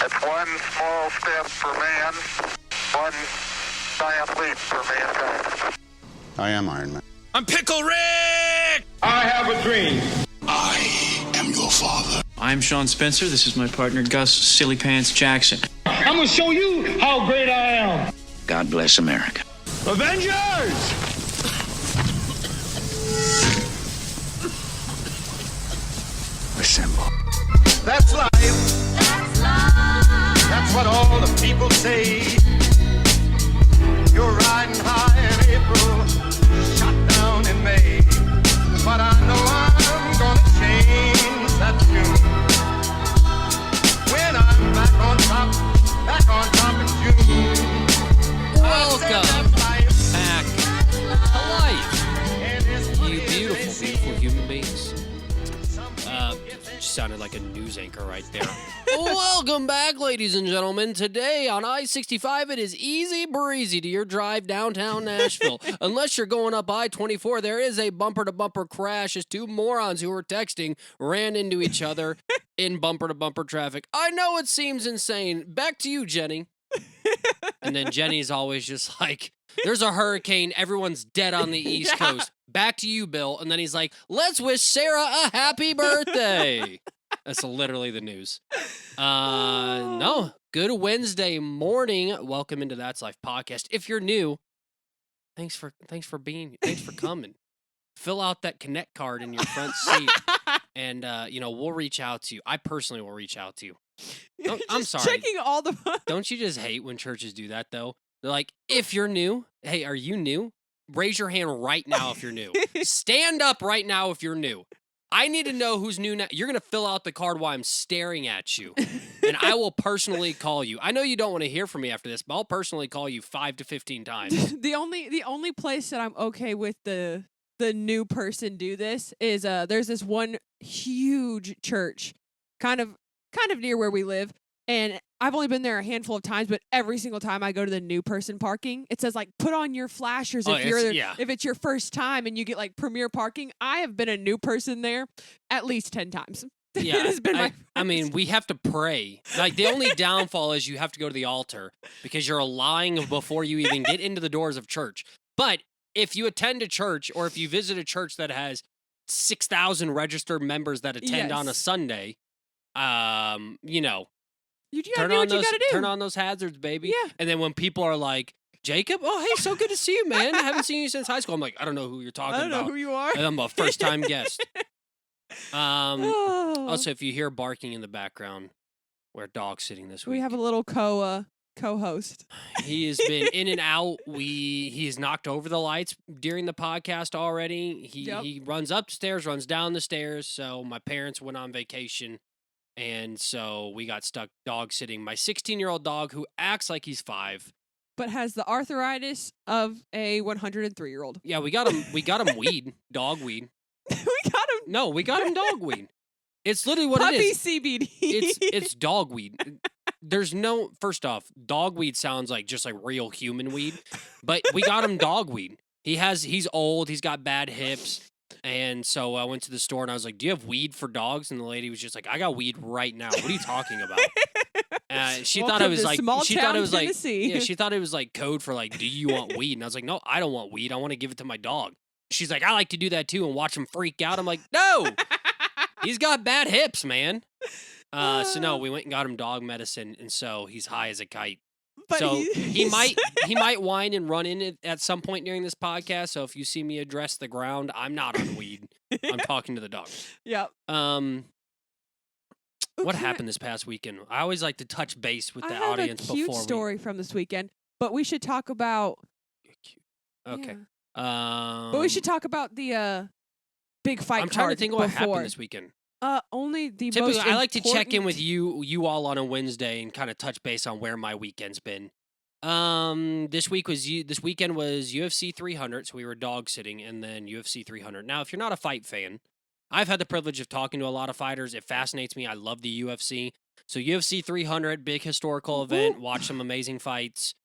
It's one small step for man, one giant leap for mankind. I am Iron Man. I'm Pickle Rick! I have a dream. I am your father. I'm Sean Spencer. This is my partner, Gus Silly Pants Jackson. I'm going to show you how great I am. God bless America. Avengers! Assemble. That's life. That's life. That's what all the people say. You're riding high in April, shot down in May. But I know I'm gonna change that tune. When I'm back on top in June. Welcome back to life, you beautiful, beautiful human beings. Sounded like a news anchor right there. Welcome back, ladies and gentlemen. Today on I-65, it is easy breezy to your drive downtown Nashville. Unless you're going up I-24, there is a bumper-to-bumper crash as two morons who were texting ran into each other in bumper-to-bumper traffic. I know it seems insane. Back to you, Jenny. And then Jenny's always just like, there's a hurricane, everyone's dead on the East Coast. Back to you, Bill. And then he's like, let's wish Sarah a happy birthday. That's literally the news. No, good Wednesday morning. Welcome into That's Life podcast. If you're new, thanks for coming. Fill out that Connect card in your front seat, and we'll reach out to you. I personally will reach out to you. I'm sorry. Checking all the. Don't you just hate when churches do that though? They're like, if you're new, hey, are you new? Raise your hand right now if you're new. Stand up right now if you're new. I need to know who's new now. You're going to fill out the card while I'm staring at you, and I will personally call you. I know you don't want to hear from me after this, but I'll personally call you 5 to 15 times. The only place that I'm okay with the new person do this is there's this one huge church kind of near where we live, and I've only been there a handful of times, but every single time I go to the new person parking, it says like put on your flashers if it's your first time and you get like premier parking. I have been a new person there at least 10 times. Yeah, it has been I mean, we have to pray. Like the only downfall is you have to go to the altar because you're lying before you even get into the doors of church. But if you attend a church or if you visit a church that has 6,000 registered members that attend on a Sunday, you turn on those hazards, baby. Yeah. And then when people are like, Jacob, oh, hey, so good to see you, man. I haven't seen you since high school. I'm like, I don't know who you're talking about. I don't know who you are. And I'm a first-time guest. Also, if you hear barking in the background, we're dog sitting this week. We have a little co-host. He has been in and out. He has knocked over the lights during the podcast already. He runs up the stairs, runs down the stairs. So my parents went on vacation. And so we got stuck dog sitting my 16-year-old dog who acts like he's 5. But has the arthritis of a 103-year-old. Yeah, we got him weed, dog weed. We got him. No, we got him dog weed. It's literally what Puppy it is. CBD. It's dog weed. There's no, first off, dog weed sounds like just like real human weed, but we got him dog weed. He's old, he's got bad hips. And so I went to the store and I was like, do you have weed for dogs? And the lady was just like, I got weed right now. What are you talking about? She thought it was like, she thought it was like code for like, do you want weed? And I was like, no, I don't want weed. I want to give it to my dog. She's like, I like to do that too and watch him freak out. I'm like, no, he's got bad hips, man. So no, we went and got him dog medicine. And so he's high as a kite. But so he might whine and run in at some point during this podcast. So if you see me address the ground, I'm not on weed. I'm talking to the dog. Yep. What happened this past weekend? I always like to touch base with the audience before. I have a cute story from this weekend, but we should talk about. Okay. Yeah. But we should talk about the big fight. I'm trying to think of what happened this weekend. Only the Typically, most I like to check in important- with you all on a Wednesday and kind of touch base on where my weekend's been. This weekend was UFC 300, so we were dog sitting, and then UFC 300. Now, if you're not a fight fan, I've had the privilege of talking to a lot of fighters. It fascinates me. I love the UFC. So UFC 300, big historical event. Watch some amazing fights.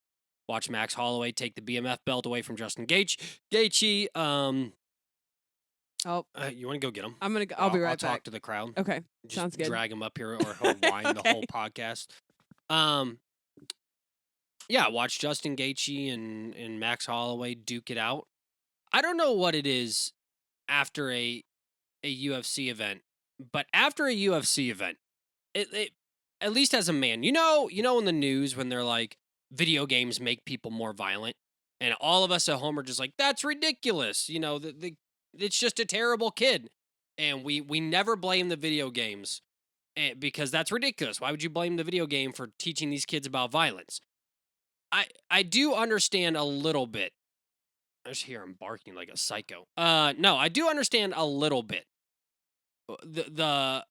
Watch Max Holloway take the BMF belt away from Justin Gaethje. You want to go get him? I'll be right back. I'll talk to the crowd. Okay, Just sounds good. Drag him up here or he'll whine the whole podcast. Um, yeah, watch Justin Gaethje and Max Holloway duke it out. I don't know what it is after a UFC event, but after a UFC event, it at least as a man, you know in the news when they're like video games make people more violent, and all of us at home are just like, that's ridiculous. It's just a terrible kid, and we never blame the video games because that's ridiculous. Why would you blame the video game for teaching these kids about violence? I do understand a little bit. I just hear him barking like a psycho. No, I do understand a little bit. The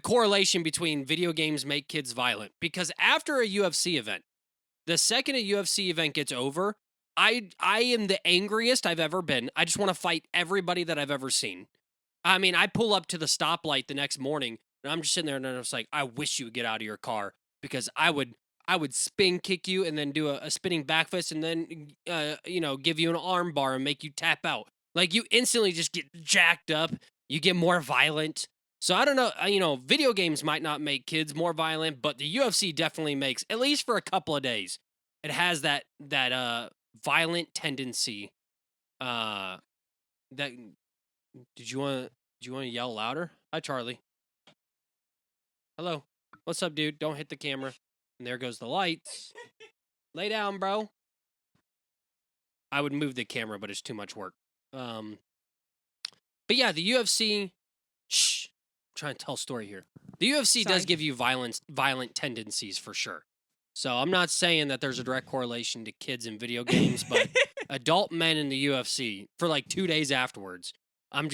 correlation between video games make kids violent, because after a UFC event, the second a UFC event gets over, I am the angriest I've ever been. I just want to fight everybody that I've ever seen. I mean, I pull up to the stoplight the next morning and I'm just sitting there and I'm just like, I wish you would get out of your car, because I would spin kick you and then do a spinning back fist and then give you an arm bar and make you tap out. Like, you instantly just get jacked up. You get more violent. So I don't know, video games might not make kids more violent, but the UFC definitely makes, at least for a couple of days, it has that violent tendency. That did you want to yell louder? Hi, Charlie. Hello. What's up, dude? Don't hit the camera. And there goes the lights. Lay down, bro. I would move the camera, but it's too much work. But yeah, the UFC. Shh. I'm trying to tell a story here. The UFC does give you violent tendencies for sure. So I'm not saying that there's a direct correlation to kids in video games, but adult men in the UFC for like 2 days afterwards, I'm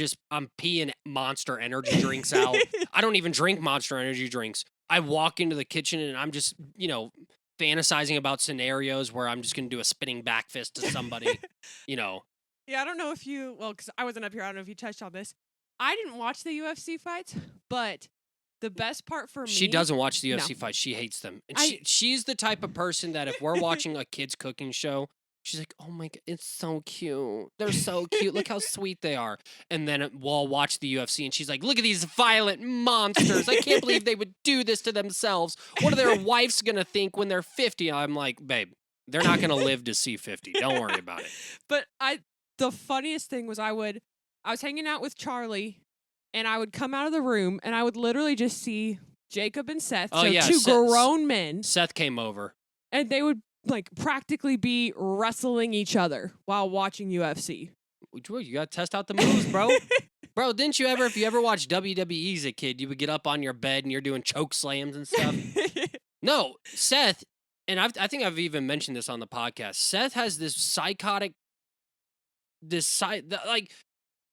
peeing Monster Energy drinks out. I don't even drink Monster Energy drinks. I walk into the kitchen and I'm just, fantasizing about scenarios where I'm just going to do a spinning back fist to somebody, Yeah, I don't know if because I wasn't up here. I don't know if you touched on this. I didn't watch the UFC fights, but the best part for me... She doesn't watch the UFC fights. She hates them. And she's the type of person that if we're watching a kid's cooking show, she's like, oh my God, it's so cute. They're so cute. Look how sweet they are. And then we'll watch the UFC and she's like, look at these violent monsters. I can't believe they would do this to themselves. What are their wives going to think when they're 50? I'm like, babe, they're not going to live to see 50. Don't worry about it. But the funniest thing was I was hanging out with Charlie, and I would come out of the room, and I would literally just see Jacob and Seth, two grown men. Seth came over. And they would, practically be wrestling each other while watching UFC. You got to test out the moves, bro. Bro, didn't you ever, if you ever watched WWE as a kid, you would get up on your bed and you're doing choke slams and stuff? No, Seth, and I think I've even mentioned this on the podcast, Seth has this psychotic,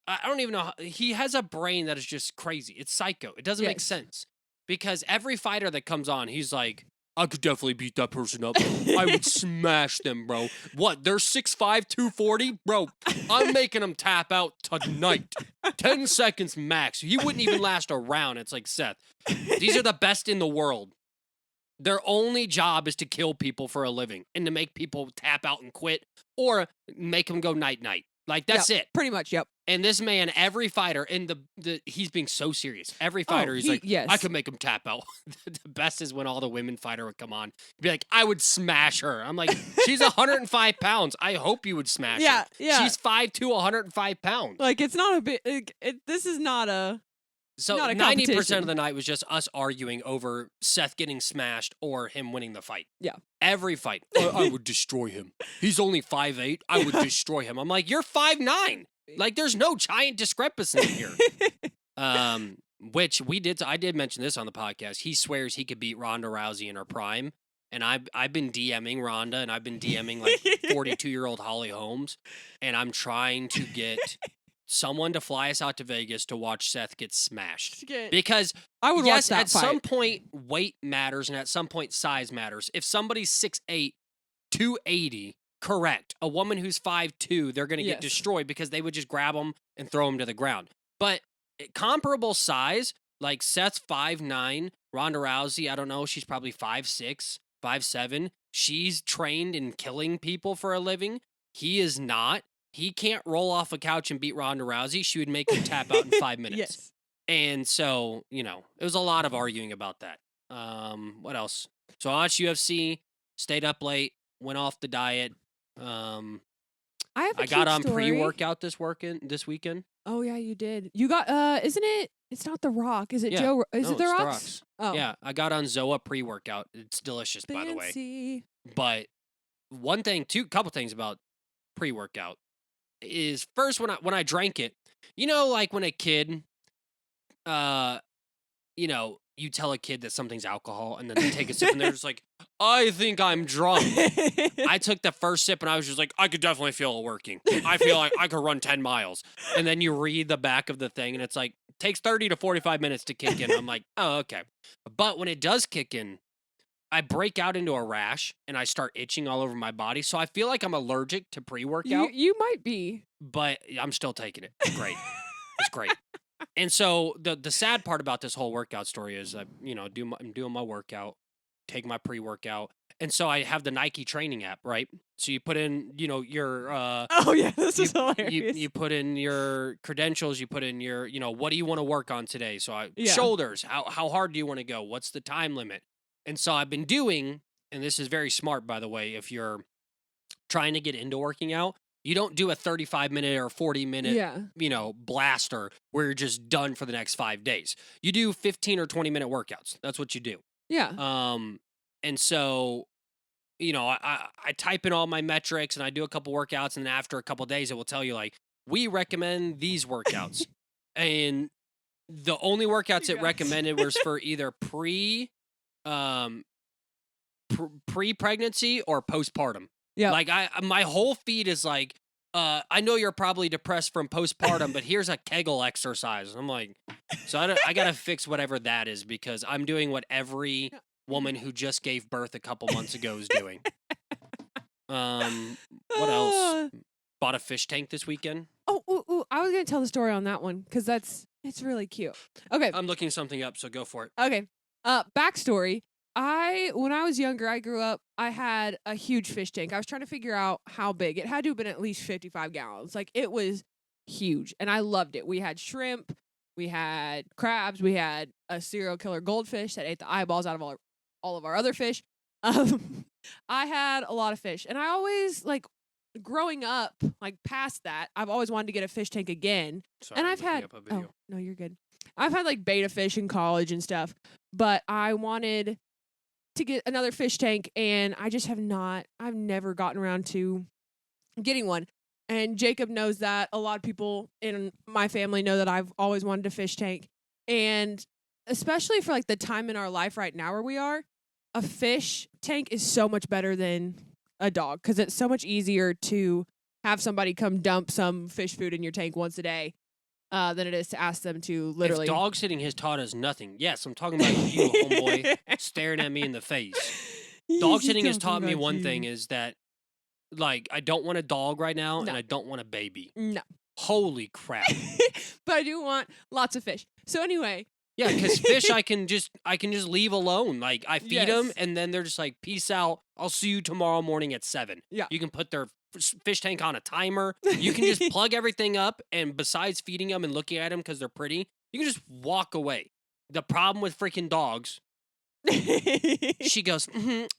I don't even know. He has a brain that is just crazy. It's psycho. It doesn't make sense. Because every fighter that comes on, he's like, I could definitely beat that person up. I would smash them, bro. What? They're 6'5", 240? Bro, I'm making them tap out tonight. 10 seconds max. He wouldn't even last a round. It's like, Seth, these are the best in the world. Their only job is to kill people for a living and to make people tap out and quit or make them go night-night. Like, that's it. Pretty much, yep. And this man, every fighter, and he's being so serious. Every fighter, he's like, I could make him tap out. The best is when all the women fighter would come on. Be like, I would smash her. I'm like, she's 105 pounds. I hope you would smash her. Yeah. She's 5'2", 105 pounds. Like, it's not a bit, this is not a... So 90% of the night was just us arguing over Seth getting smashed or him winning the fight. Yeah. Every fight. I would destroy him. He's only 5'8". I would destroy him. I'm like, you're 5'9". Like, there's no giant discrepancy here. Which I did mention this on the podcast. He swears he could beat Ronda Rousey in her prime. And I've been DMing Ronda and I've been DMing like 42-year-old Holly Holmes. And I'm trying to get someone to fly us out to Vegas to watch Seth get smashed. Because I would watch that at fight. some point weight matters and at some point size matters. If somebody's 6'8", 280, correct. A woman who's 5'2", they're going to get destroyed because they would just grab them and throw them to the ground. But comparable size, like Seth's 5'9", Ronda Rousey, I don't know, she's probably 5'6", 5'7". She's trained in killing people for a living. He is not. He can't roll off a couch and beat Ronda Rousey. She would make him tap out in 5 minutes. Yes. And so, it was a lot of arguing about that. What else? So I watched UFC, stayed up late, went off the diet. I have a I got cute on story. pre-workout this weekend. Oh yeah, you did. You got isn't it? It's not The Rock. Is it Yeah. Joe? Is No, it The it's The Rock's? Rock's. Oh. Yeah, I got on Zoa pre-workout. It's delicious, by the way. Fancy. But couple things about pre-workout is first when I drank it, like when a kid, you tell a kid that something's alcohol and then they take a sip and they're just like, I think I'm drunk. I took the first sip and I was just like, I could definitely feel it working. I feel like I could run 10 miles. And then you read the back of the thing and it's like, takes 30 to 45 minutes to kick in. I'm like, oh, okay. But when it does kick in, I break out into a rash and I start itching all over my body. So I feel like I'm allergic to pre-workout, You might be. but I'm still taking it. Great. It's great. And so the sad part about this whole workout story is I'm doing my workout, take my pre-workout. And so I have the Nike training app, right? So you put in, your Oh yeah, this is hilarious. you put in your credentials, you put in your, what do you want to work on today? So Yeah. shoulders, how hard do you want to go? What's the time limit? And so I've been doing, and this is very smart, by the way, if you're trying to get into working out, you don't do a 35-minute or 40-minute, Yeah. blaster where you're just done for the next 5 days. You do 15 or 20-minute workouts. That's what you do. Yeah. And so, I type in all my metrics and I do a couple workouts, and then after a couple days, it will tell you like, we recommend these workouts. And the only workouts it recommended was for either pre-pregnancy or postpartum. Yeah. Like my whole feed is like, I know you're probably depressed from postpartum, but here's a Kegel exercise. I'm like, so I gotta fix whatever that is because I'm doing what every woman who just gave birth a couple months ago is doing. What else? Bought a fish tank this weekend. Oh, I was gonna tell the story on that one because it's really cute. Okay. I'm looking something up, so go for it. Okay. Backstory. When I was younger, I grew up, I had a huge fish tank. I was trying to figure out how big. It had to have been at least 55 gallons. Like, it was huge, and I loved it. We had shrimp, we had crabs, we had a serial killer goldfish that ate the eyeballs out of all of our other fish. I had a lot of fish, and I always, growing up, past that, I've always wanted to get a fish tank again. Sorry, And I'm I've looking had, up a video. no, you're good. I've had, beta fish in college and stuff, but I wanted to get another fish tank, and I've never gotten around to getting one. And Jacob knows that. A lot of people in my family know that I've always wanted a fish tank. And especially for the time in our life right now where we are, a fish tank is so much better than a dog because it's so much easier to have somebody come dump some fish food in your tank once a day than it is to ask them to literally. If dog sitting has taught us nothing, yes, I'm talking about you, homeboy, staring at me in the face. Dog sitting has taught me one thing is that, I don't want a dog right now, and I don't want a baby. No. Holy crap. But I do want lots of fish. So anyway. Yeah, because fish I can just leave alone. I feed them, and then they're just like, peace out. I'll see you tomorrow morning at 7. Yeah. You can put their fish tank on a timer. You can just plug everything up, and besides feeding them and looking at them because they're pretty, you can just walk away. The problem with freaking dogs, she goes,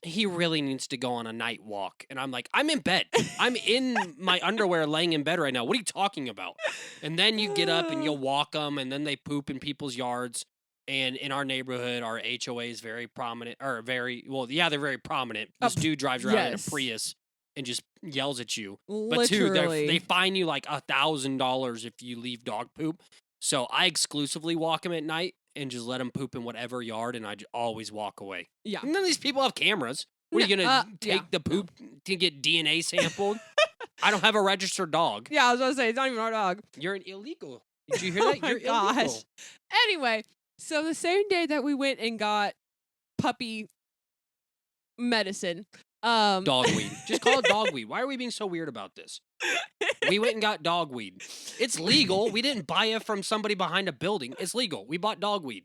he really needs to go on a night walk. And I'm like, I'm in bed. I'm in my underwear laying in bed right now. What are you talking about? And then you get up and you'll walk them, and then they poop in people's yards. And in our neighborhood, our HOA is very prominent, or they're very prominent. This dude drives around in a Prius and just yells at you. But two, they fine you $1,000 if you leave dog poop. So I exclusively walk them at night and just let them poop in whatever yard, and I always walk away. Yeah. None of these people have cameras. What, are you going to take the poop to get DNA sampled? I don't have a registered dog. Yeah, I was going to say, it's not even our dog. You're an illegal. Did you hear that? You're illegal. Anyway, so the same day that we went and got puppy medicine. Dogweed. Just call it dogweed. Why are we being so weird about this? We went and got dogweed. It's legal. We didn't buy it from somebody behind a building. It's legal. We bought dogweed.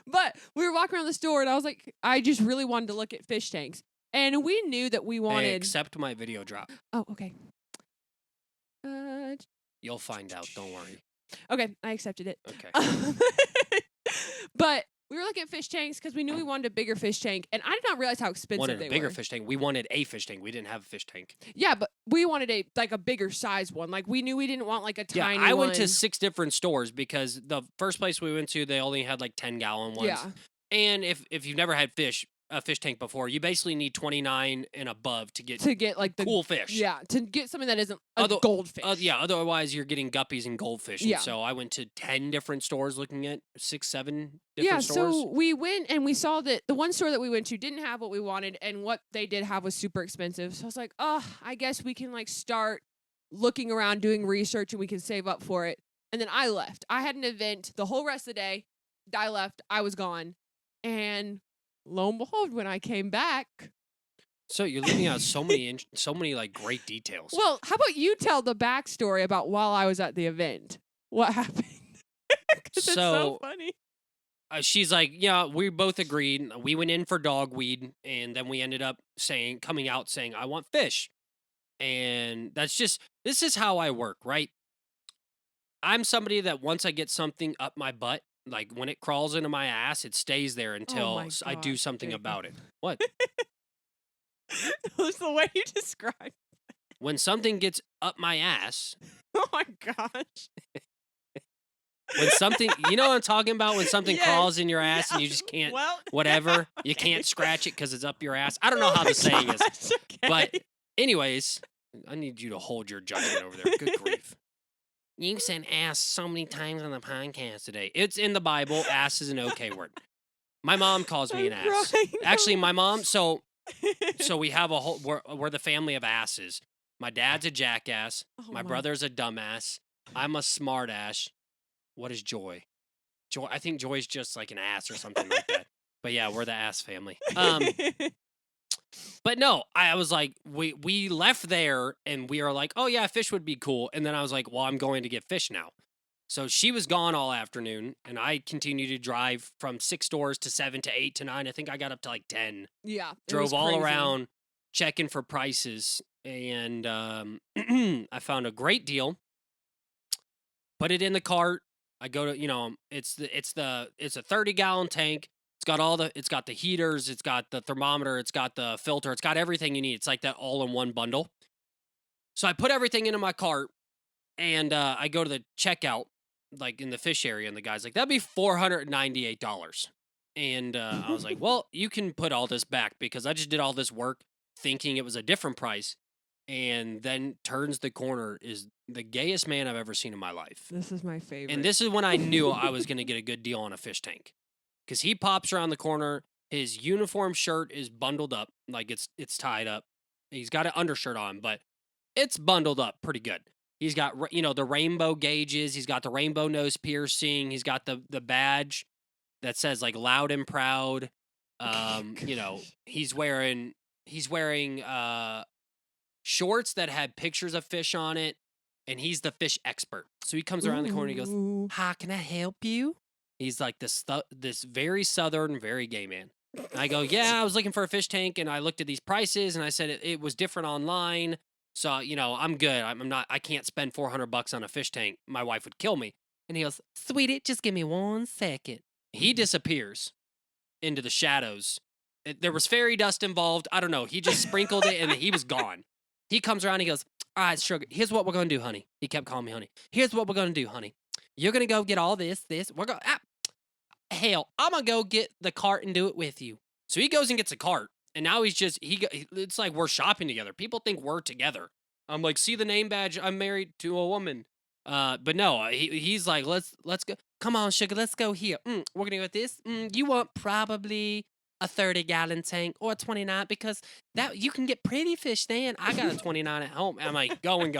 But we were walking around the store, and I was like, I just really wanted to look at fish tanks. And we knew that we wanted... Hey, accept my video drop. Oh, okay. You'll find out. Don't worry. Okay, I accepted it. Okay. But we were looking at fish tanks because we knew we wanted a bigger fish tank, and I did not realize how expensive Wanted they a bigger were. fish tank. We wanted a fish tank. We didn't have a fish tank. Yeah, but we wanted a bigger size one. Like we knew we didn't want like a Yeah, tiny I one. went to 6 different stores because the first place we went to, they only had like 10-gallon ones. Yeah. And if you've never had a fish tank before, you basically need 29 and above to get like the cool fish. Yeah, to get something that isn't a goldfish. Yeah, otherwise you're getting guppies and goldfish. Yeah. And so I went to 10 different stores looking at 6, 7 Yeah, different stores. so we went and we saw that the one store that we went to didn't have what we wanted, and what they did have was super expensive. So I was like, oh, I guess we can like start looking around, doing research, and we can save up for it. And then I left. I had an event the whole rest of the day. I left. I was gone. And lo and behold, when I came back. So you're leaving out so many like great details. Well, how about you tell the backstory about while I was at the event? What happened? 'Cause it's so funny. She's like, yeah, we both agreed. We went in for dogweed, and then we ended up coming out saying, I want fish. And this is how I work, right? I'm somebody that once I get something up my butt, like when it crawls into my ass, it stays there until I do something about it. What? It's the way you describe. When something gets up my ass. Oh my gosh. When something, you know what I'm talking about? When something Yes. crawls in your ass and you just can't, whatever, you Okay. can't scratch it because it's up your ass. I don't know how the saying is. Gosh, okay. But anyways, I need you to hold your judgment over there. Good grief. You said ass so many times on the podcast today. It's in the Bible. Ass is an okay word. My mom calls me an I'm ass. crying. Actually, my mom, so we have we're the family of asses. My dad's a jackass. Oh My brother's a dumbass. I'm a smart ass. What is Joy? Joy, I think Joy's just like an ass or something like that. But yeah, we're the ass family. But no, I was like, we left there and we were like, oh yeah, fish would be cool. And then I was like, well, I'm going to get fish now. So she was gone all afternoon, and I continued to drive from 6 stores to 7 to 8 to 9. I think I got up to like 10. Yeah. it Drove was all crazy. around, checking for prices, and I found a great deal. Put it in the cart. I go to, it's a 30-gallon tank. It's got the heaters, it's got the thermometer, it's got the filter, it's got everything you need. It's like that all-in-one bundle. So I put everything into my cart, and I go to the checkout, like in the fish area, and the guy's like, that'd be $498. And I was like, well, you can put all this back because I just did all this work thinking it was a different price. And then turns the corner is the gayest man I've ever seen in my life. This is my favorite. And this is when I knew I was going to get a good deal on a fish tank. Because he pops around the corner. His uniform shirt is bundled up. Like it's tied up. He's got an undershirt on, but it's bundled up pretty good. He's got, the rainbow gauges. He's got the rainbow nose piercing. He's got the badge that says like loud and proud. He's wearing shorts that had pictures of fish on it. And he's the fish expert. So he comes around the corner and he goes, Ooh. how can I help you? He's like this very southern, very gay man. And I go, yeah, I was looking for a fish tank, and I looked at these prices, and I said it was different online. So, I'm good. I can't spend $400 on a fish tank. My wife would kill me. And he goes, sweetie, just give me 1 second. He disappears into the shadows. There was fairy dust involved. I don't know. He just sprinkled it, and he was gone. He comes around, and he goes, all right, sugar, here's what we're going to do, honey. He kept calling me honey. Here's what we're going to do, honey. You're going to go get all this. We're going hell, I'm going to go get the cart and do it with you. So he goes and gets a cart. And now it's like we're shopping together. People think we're together. I'm like, see the name badge? I'm married to a woman. But no, he's like, let's go. Come on, sugar, let's go here. We're going to go with this. You want probably a 30-gallon tank or a 29 because that you can get pretty fish then. I got a 29 at home. I'm like, going.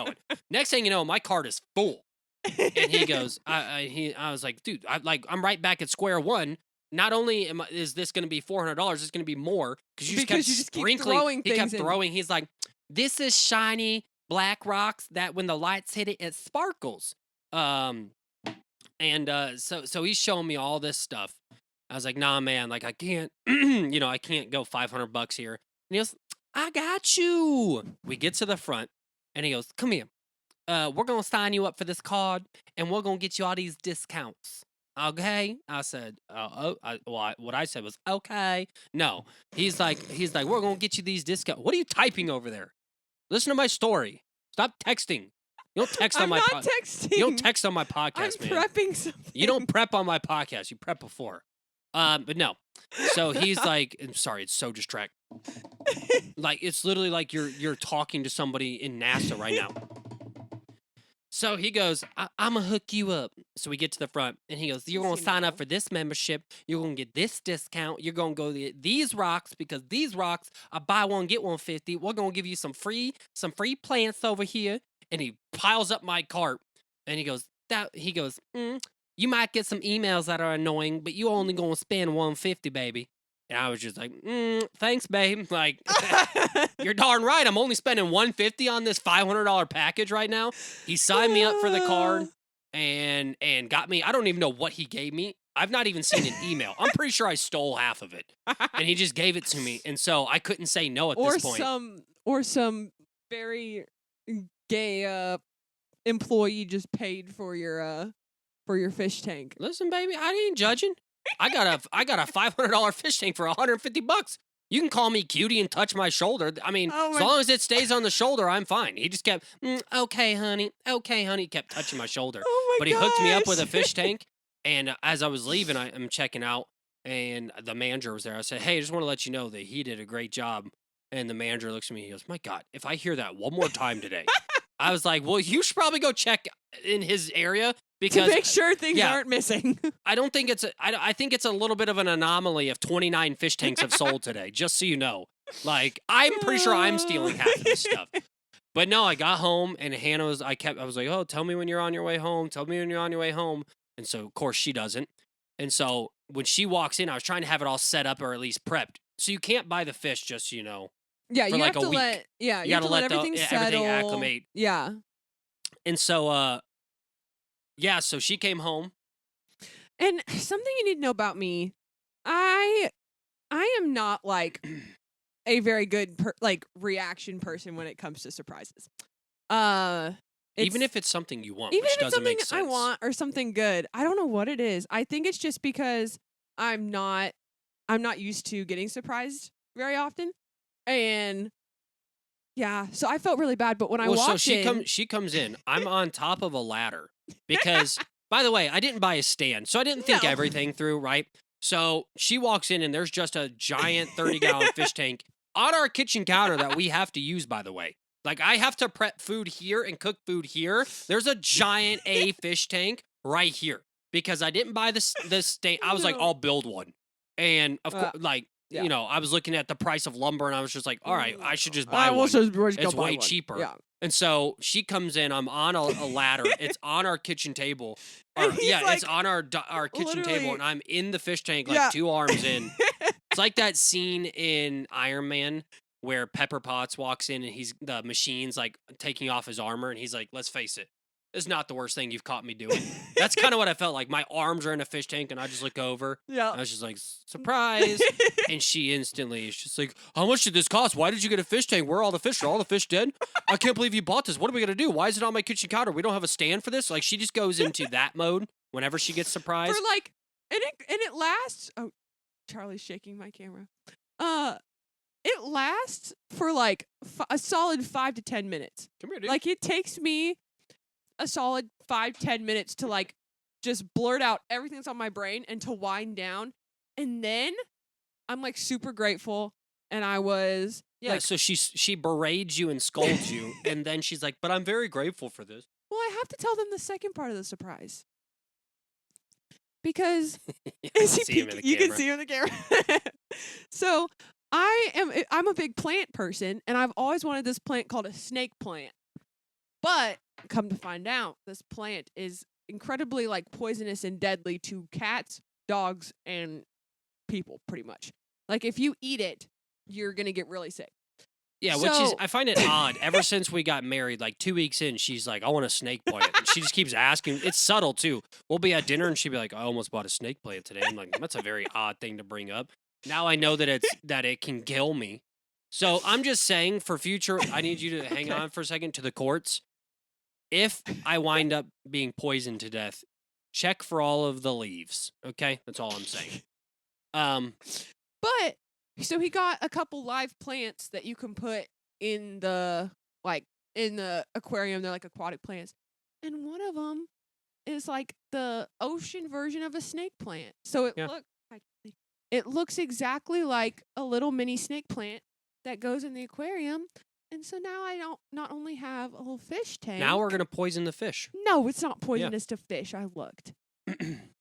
Next thing you know, my cart is full. And he goes, I was like, dude, I'm right back at square one. Not only is this going to be $400, it's going to be more because you just keep sprinkling. He kept throwing. He's like, this is shiny black rocks that when the lights hit it, it sparkles. So he's showing me all this stuff. I was like, nah, man, like I can't, I can't go $500 here. And he goes, I got you. We get to the front, and he goes, come here. we're gonna sign you up for this card, and we're gonna get you all these discounts. Okay, I said, what I said was okay. No, he's like, we're gonna get you these discounts. What are you typing over there? Listen to my story. Stop texting. You don't text on my I'm not texting. You don't text on my podcast, I'm man. prepping something. You don't prep on my podcast. You prep before. But no. So he's like, I'm sorry, it's so distracting. Like it's literally like you're talking to somebody in NASA right now. So he goes, I'm going to hook you up. So we get to the front, and he goes, you're going to sign up for this membership. You're going to get this discount. You're going to go get these rocks, because these rocks are buy one, get one 50. We're going to give you some free plants over here. And he piles up my cart, and he goes, you might get some emails that are annoying, but you only going to spend 150, baby. And I was just like, thanks, babe. Like, you're darn right. I'm only spending $150 on this $500 package right now. He signed me up for the card and got me. I don't even know what he gave me. I've not even seen an email. I'm pretty sure I stole half of it, and he just gave it to me. And so I couldn't say no at this point. Or some very gay employee just paid for your fish tank. Listen, baby, I ain't judging. I got a $500 fish tank for $150. You can call me cutie and touch my shoulder. I mean, as long as it stays on the shoulder, I'm fine. He just kept, okay, honey. He kept touching my shoulder. But he hooked me up with a fish tank. And as I was leaving, I'm checking out, and the manager was there. I said, hey, I just want to let you know that he did a great job. And the manager looks at me. He goes, my God, if I hear that one more time today. I was like, well, you should probably go check in his area. Because, to make sure things aren't missing. I don't think I think it's a little bit of an anomaly if 29 fish tanks have sold today, just so you know. Like, I'm pretty sure I'm stealing half of this stuff. But no, I got home, and Hannah was like, oh, tell me when you're on your way home. Tell me when you're on your way home. And so, of course, she doesn't. And so when she walks in, I was trying to have it all set up or at least prepped. So you can't buy the fish just so you know. Yeah, for you like have to a week. you have to let everything settle. Everything acclimate. Yeah. And so, yeah, so she came home. And something you need to know about me, I am not like a very good reaction person when it comes to surprises. Even if it's something you want, even which if it's doesn't something make sense. I want or something good, I don't know what it is. I think it's just because I'm not used to getting surprised very often, and yeah, so I felt really bad. But when I walked in, she comes in. I'm on top of a ladder because, by the way, I didn't buy a stand, so I didn't think everything through. Right, so she walks in, and there's just a giant 30-gallon fish tank on our kitchen counter that we have to use. By the way. Like, I have to prep food here and cook food here. There's a giant fish tank right here because I didn't buy this stand. I was like, I'll build one. And, of course, you know, I was looking at the price of lumber, and I was just like, all right, I should just buy one. It's way cheaper. Yeah. And so she comes in. I'm on a ladder. It's on our kitchen table. It's on our kitchen table, and I'm in the fish tank, like 2 arms in. It's like that scene in Iron Man where Pepper Potts walks in and the machine's like taking off his armor, and he's like, let's face it, it's not the worst thing you've caught me doing. That's kind of what I felt like. My arms are in a fish tank, and I just look over. Yeah. I was just like, surprise. And she instantly is just like, how much did this cost? Why did you get a fish tank? Where are all the fish? Are all the fish dead? I can't believe you bought this. What are we going to do? Why is it on my kitchen counter? We don't have a stand for this? Like, she just goes into that mode whenever she gets surprised. For like, and it lasts. Oh, Charlie's shaking my camera. It lasts for like a solid 5 to 10 minutes. Come here, dude. Like, it takes me a solid 5-10 minutes to like just blurt out everything that's on my brain and to wind down, and then I'm like super grateful. And I was so she berades you and scolds you, and then she's like, "But I'm very grateful for this." Well, I have to tell them the second part of the surprise because you can see him in the camera. So I'm a big plant person, and I've always wanted this plant called a snake plant. But come to find out, this plant is incredibly like poisonous and deadly to cats, dogs, and people, pretty much. Like, if you eat it, you're going to get really sick. Yeah, which is, I find it odd. Ever since we got married, like 2 weeks in, she's like, I want a snake plant. And she just keeps asking. It's subtle, too. We'll be at dinner, and she'll be like, I almost bought a snake plant today. I'm like, that's a very odd thing to bring up. Now I know that it can kill me. So I'm just saying, for future, I need you to hang on for a second to the courts. if I wind up being poisoned to death, check for all of the leaves. Okay, that's all I'm saying. But so he got a couple live plants that you can put in the aquarium. They're like aquatic plants, and one of them is like the ocean version of a snake plant. So it looks exactly like a little mini snake plant that goes in the aquarium. And so now I don't not only have a little fish tank. Now we're gonna poison the fish. No, it's not poisonous to fish. I looked.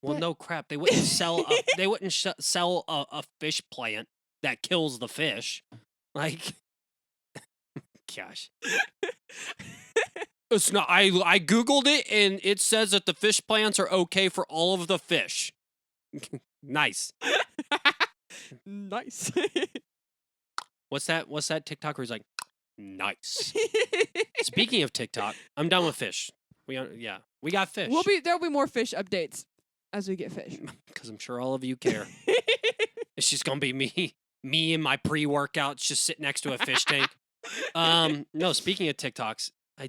Well, no crap. They wouldn't sell. Sell a fish plant that kills the fish. Like, gosh, it's not. I googled it and it says that the fish plants are okay for all of the fish. Nice. Nice. What's that TikTok where he's like, nice. Speaking of TikTok, I'm done with fish. We got fish. There'll be more fish updates as we get fish. Because I'm sure all of you care. It's just gonna be me and my pre-workouts just sitting next to a fish tank. No, speaking of TikToks, I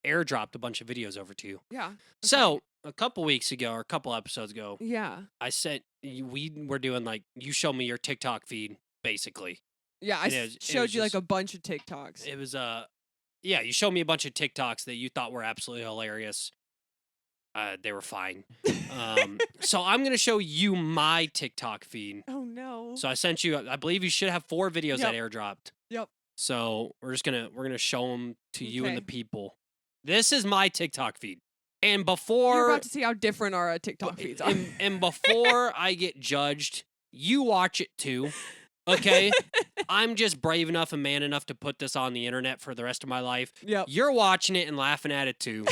airdropped a bunch of videos over to you. Yeah. Okay. So a couple weeks ago or a couple episodes ago, yeah, I said we were doing like you show me your TikTok feed basically. Yeah, I showed you like a bunch of TikToks. It was you showed me a bunch of TikToks that you thought were absolutely hilarious. They were fine. So I'm gonna show you my TikTok feed. Oh no! So I sent you. I believe you should have 4 videos that airdropped. Yep. So we're gonna show them to you and the people. This is my TikTok feed, and before you're about to see how different our TikTok feeds are. And before I get judged, you watch it too. Okay, I'm just brave enough and man enough to put this on the internet for the rest of my life. Yep. You're watching it and laughing at it too.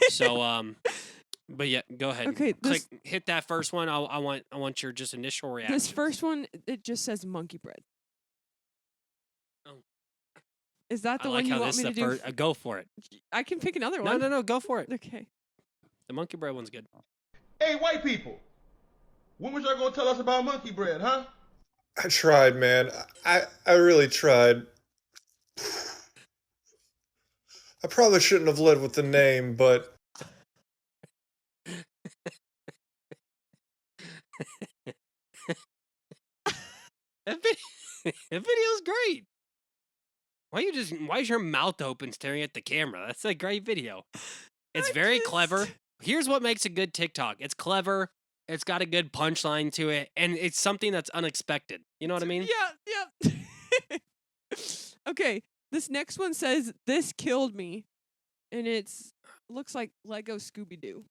So but yeah, go ahead. Okay, hit that first one. I want your just initial reaction. This first one, it just says monkey bread. Oh. Is that the one you want me to do? Go for it. I can pick another one. No, go for it. Okay. The monkey bread one's good. Hey, white people, when was y'all gonna tell us about monkey bread, huh? I tried, man. I really tried. I probably shouldn't have led with the name, but... That video's great. Why is your mouth open staring at the camera? That's a great video. It's very clever. Here's what makes a good TikTok. It's clever. It's got a good punchline to it, and it's something that's unexpected. You know what I mean? Yeah. Okay, this next one says, "This killed me," and looks like Lego Scooby-Doo.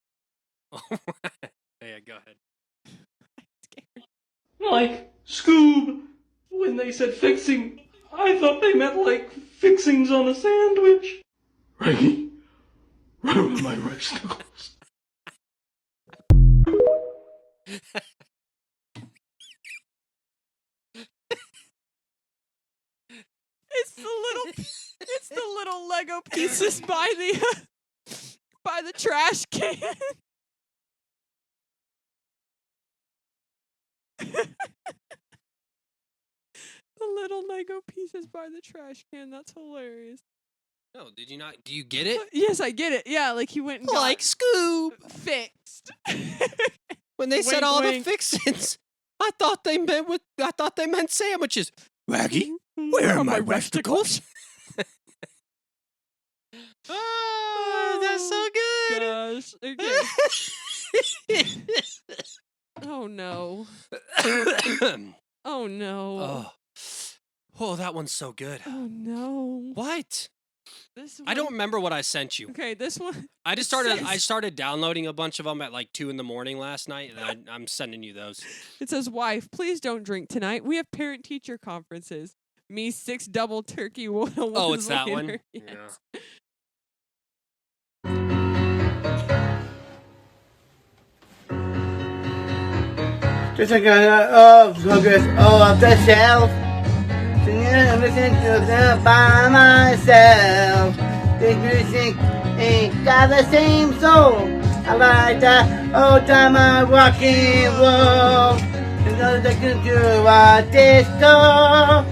Yeah, go ahead. Like, Scoob, when they said fixing, I thought they meant like fixings on a sandwich. Reggie, where are my resticles? It's the little Lego pieces by the trash can. The little Lego pieces by the trash can. That's hilarious. No, did you not? Do you get it? Yes, I get it. Yeah, like he went and like got Scoob fixed. When they said Wink, all wink. the fixins, I thought they meant sandwiches. Raggy, where are my resticles? Oh, that's so good. Gosh. Okay. Oh no. Oh no. Oh, that one's so good. Oh no. What? This I don't one- remember what I sent you. Okay, this one. I started downloading a bunch of them at like 2 a.m. last night, and I'm sending you those. It says, "Wife, please don't drink tonight. We have parent-teacher conferences. Me 6 double turkey 101." Oh, it's that one? later. Yeah. Yes. Just like focus of the shelf. Singing and listening to them by myself. This music ain't got the same soul. I like that old time I rock and roll. And those that can do a disco.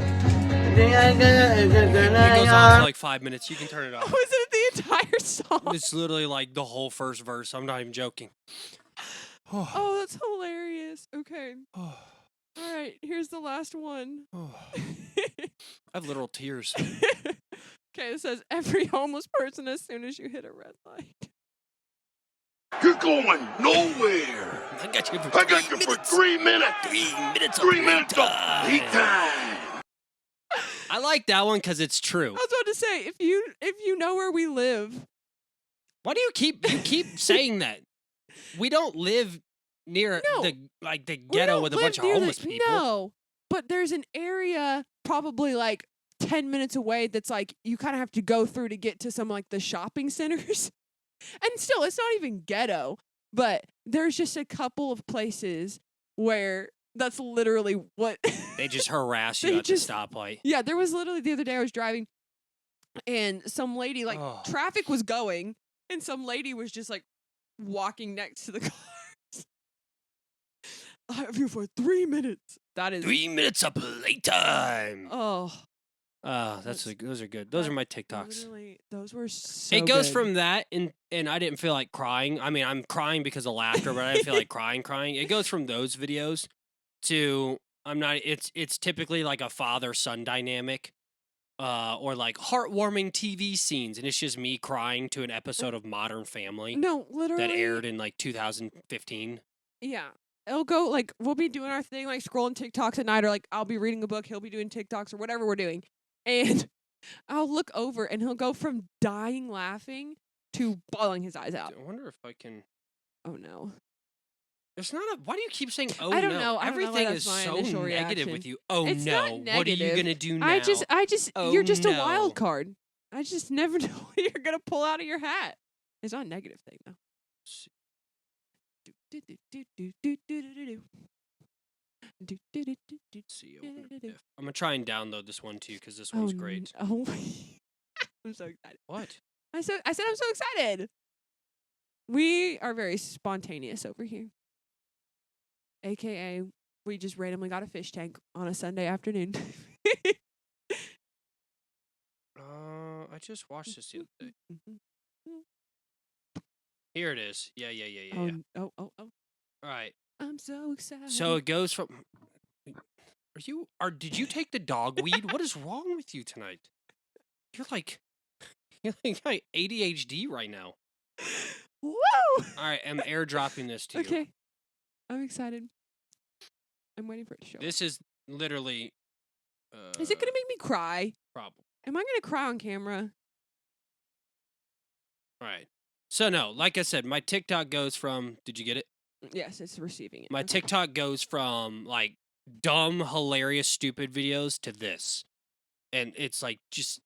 It goes on for like 5 minutes. You can turn it off. Was it the entire song? It's literally like the whole first verse. I'm not even joking. Oh, that's hilarious. Okay. All right, here's the last one. I have literal tears. Okay, it says every homeless person as soon as you hit a red light. You're going nowhere. I got you for 3 minutes. 3 minutes. 3 minutes of playtime. I like that one because it's true. I was about to say, if you know where we live, Why do you keep saying that? We don't live near the ghetto with a bunch of homeless people. No, but there's an area probably like 10 minutes away that's like you kind of have to go through to get to some like the shopping centers. And still, it's not even ghetto, but there's just a couple of places where that's literally what They just harass you at the stoplight. Yeah, there was literally the other day I was driving and some lady, like, traffic was going and some lady was just like walking next to the cars. I have you for 3 minutes. That is 3 minutes of playtime. Oh. Those are good. Those are my TikToks. Literally, those were so It goes good. from that and I didn't feel like crying. I mean, I'm crying because of laughter, but I didn't feel like crying. It goes from those videos to it's typically like a father-son dynamic. Or like heartwarming TV scenes, and it's just me crying to an episode of Modern Family. No, literally that aired in like 2015. Yeah. It'll go, like, we'll be doing our thing, like, scrolling TikToks at night, or, like, I'll be reading a book, he'll be doing TikToks, or whatever we're doing. And I'll look over, and he'll go from dying laughing to bawling his eyes out. I wonder if I can... Oh, no. It's not a... Why do you keep saying, oh, I don't no? know. Everything is so negative reaction. with you. Oh, It's no. not negative. What are you going to do now? I just, oh, you're just no. a wild card. I just never know what you're going to pull out of your hat. It's not a negative thing, though. I'm going to try and download this one, too, because this one's great. Oh, I'm so excited. What? I said I'm so excited. We are very spontaneous over here. AKA, we just randomly got a fish tank on a Sunday afternoon. I just watched this the other day. Here it is. Yeah. Oh. All right. I'm so excited. So it goes from... Did you take the dog weed? What is wrong with you tonight? You're like ADHD right now. Woo! All right, I'm airdropping this to you. Okay. I'm excited. I'm waiting for it to show. This is literally... Is it going to make me cry? Probably. Am I going to cry on camera? All right. So, no, like I said, my TikTok goes from... Did you get it? Yes, it's receiving it. My TikTok goes from, like, dumb, hilarious, stupid videos to this. And it's, like, just...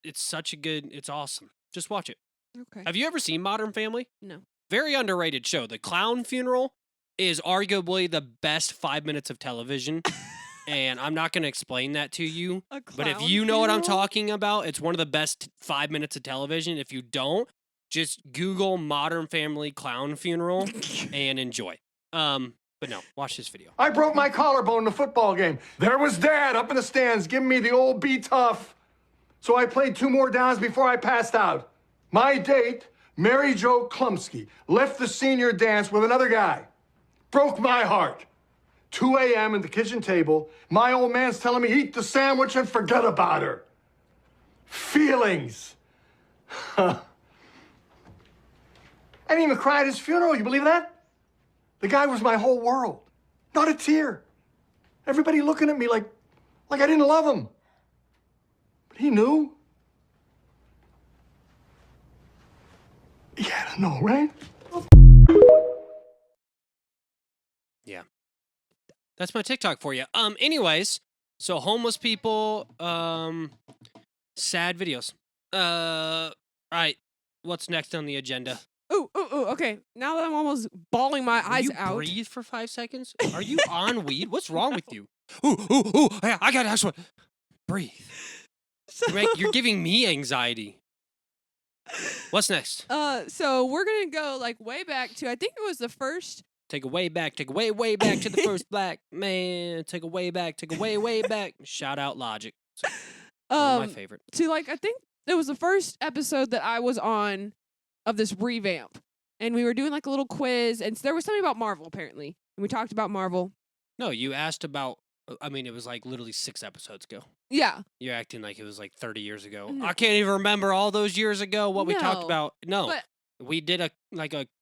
It's such a good... It's awesome. Just watch it. Okay. Have you ever seen Modern Family? No. Very underrated show. The clown funeral is arguably the best 5 minutes of television. And I'm not going to explain that to you. But if you know what I'm talking about, it's one of the best 5 minutes of television. If you don't, just Google Modern Family Clown Funeral and enjoy. But no, watch this video. I broke my collarbone in a football game. There was Dad up in the stands giving me the old be tough. So I played 2 more downs before I passed out. My date, Mary Jo Klumsky, left the senior dance with another guy. Broke my heart. 2 a.m. at the kitchen table, my old man's telling me eat the sandwich and forget about her. Feelings. I didn't even cry at his funeral, you believe that? The guy was my whole world. Not a tear. Everybody looking at me like I didn't love him. But he knew. He had to know, right? Yeah. That's my TikTok for you. Anyways, so homeless people, sad videos. All right. What's next on the agenda? Ooh, okay. Now that I'm almost bawling my eyes you out. Breathe for 5 seconds? Are you on weed? What's wrong with you? Ooh. Hey, I got an actual... Breathe. You're giving me anxiety. What's next? So we're gonna go like way back to, I think it was the first. Take a way back to the first black man. Take a way back. Shout out Logic. One of my favorite. See, like, I think it was the first episode that I was on of this revamp. And we were doing, like, a little quiz. And there was something about Marvel, apparently. And we talked about Marvel. No, you asked about, I mean, it was like literally 6 episodes ago. Yeah. You're acting like it was like 30 years ago. No. I can't even remember all those years ago what we talked No, about. No. but- We did a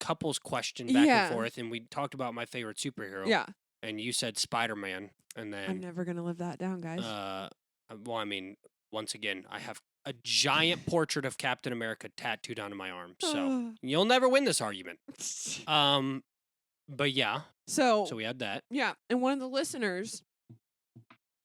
couples question back and forth, and we talked about my favorite superhero. Yeah. And you said Spider-Man, and then I'm never going to live that down, guys. well, I mean, once again, I have a giant portrait of Captain America tattooed onto my arm, so you'll never win this argument. But yeah, so we had that. Yeah, and one of the listeners